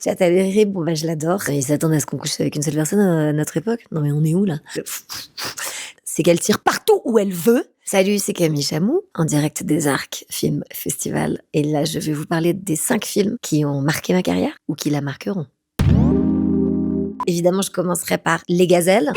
Chata Léré, bon bah je l'adore. Ils s'attendent à ce qu'on couche avec une seule personne à notre époque. Non mais on est où là? C'est qu'elle tire partout où elle veut. Salut, c'est Camille Chamou, en direct des Arcs Film Festival. Et là, je vais vous parler des 5 films qui ont marqué ma carrière ou qui la marqueront. Évidemment, je commencerai par Les Gazelles.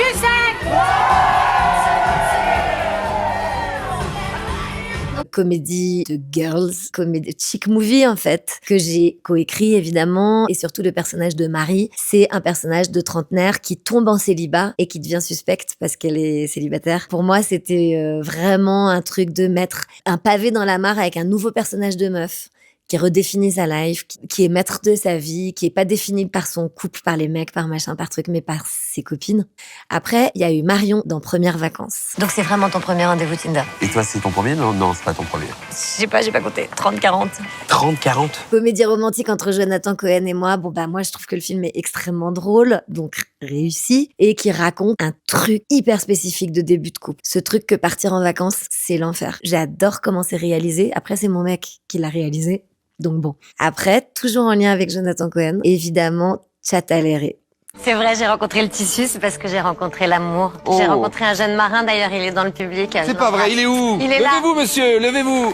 Comédie de girls, comédie chick movie en fait, que j'ai coécrit évidemment, et surtout le personnage de Marie, c'est un personnage de trentenaire qui tombe en célibat et qui devient suspecte parce qu'elle est célibataire. Pour moi, c'était vraiment un truc de mettre un pavé dans la mare avec un nouveau personnage de meuf qui redéfinit sa life, qui est maître de sa vie, qui est pas défini par son couple, par les mecs, par machin, par truc, mais par ses copines. Après, il y a eu Marion dans Premières Vacances. Donc c'est vraiment ton premier rendez-vous Tinder? Et toi, c'est ton premier? Non, c'est pas ton premier. Je sais pas, j'ai pas compté. 30-40. 30-40? Comédie romantique entre Jonathan Cohen et moi. Bon bah moi je trouve que le film est extrêmement drôle, donc réussi, et qui raconte un truc hyper spécifique de début de couple. Ce truc que partir en vacances, c'est l'enfer. J'adore comment c'est réalisé. Après c'est mon mec qui l'a réalisé. Donc bon. Après, toujours en lien avec Jonathan Cohen, évidemment, Chata Léré. C'est vrai, j'ai rencontré le tissu, c'est parce que j'ai rencontré l'amour. Oh. J'ai rencontré un jeune marin, d'ailleurs, il est dans le public. C'est pas vrai, il est où? Il est là. Levez-vous, monsieur, levez-vous.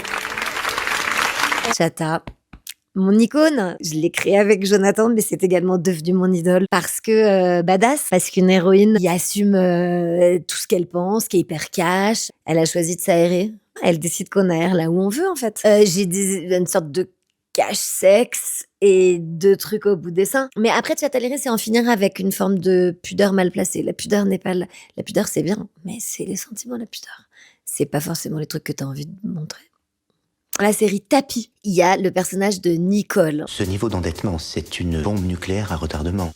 Chata, mon icône, je l'ai créé avec Jonathan, mais c'est également devenu mon idole parce que badass, parce qu'une héroïne qui assume tout ce qu'elle pense, qui est hyper cash. Elle a choisi de s'aérer. Elle décide qu'on aère là où on veut en fait. J'ai une sorte de cache-sexe et de trucs au bout des seins. Mais après, Chata Léré, c'est en finir avec une forme de pudeur mal placée. La pudeur n'est pas... La pudeur, c'est bien, mais c'est les sentiments, la pudeur. C'est pas forcément les trucs que t'as envie de montrer. La série Tapis, il y a le personnage de Nicole. Ce niveau d'endettement, c'est une bombe nucléaire à retardement.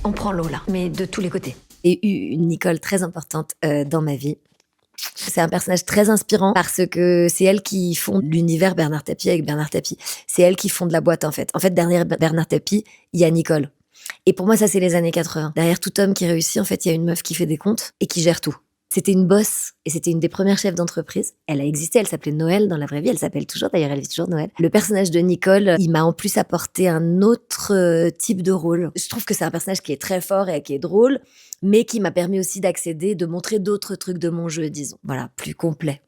On prend l'eau là, mais de tous les côtés. Et eu une Nicole très importante dans ma vie. C'est un personnage très inspirant parce que c'est elle qui fonde l'univers Bernard Tapie avec Bernard Tapie. C'est elle qui fonde la boîte en fait. En fait, derrière Bernard Tapie, il y a Nicole. Et pour moi, ça c'est les années 80. Derrière tout homme qui réussit, en fait, il y a une meuf qui fait des comptes et qui gère tout. C'était une boss et c'était une des premières chefs d'entreprise. Elle a existé, elle s'appelait Noël dans la vraie vie, elle s'appelle toujours, d'ailleurs elle vit toujours Noël. Le personnage de Nicole, il m'a en plus apporté un autre type de rôle. Je trouve que c'est un personnage qui est très fort et qui est drôle, mais qui m'a permis aussi d'accéder, de montrer d'autres trucs de mon jeu, disons. Voilà, plus complet.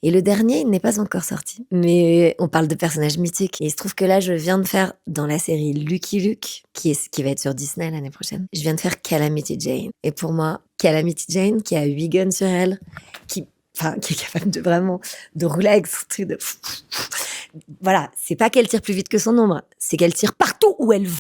Et le dernier, il n'est pas encore sorti. Mais on parle de personnages mythiques. Et il se trouve que là, je viens de faire, dans la série Lucky Luke, qui va être sur Disney l'année prochaine, je viens de faire Calamity Jane. Et pour moi, Calamity Jane, qui a 8 guns sur elle, qui est capable de vraiment, de rouler avec son truc de... Voilà, c'est pas qu'elle tire plus vite que son ombre, c'est qu'elle tire partout où elle veut.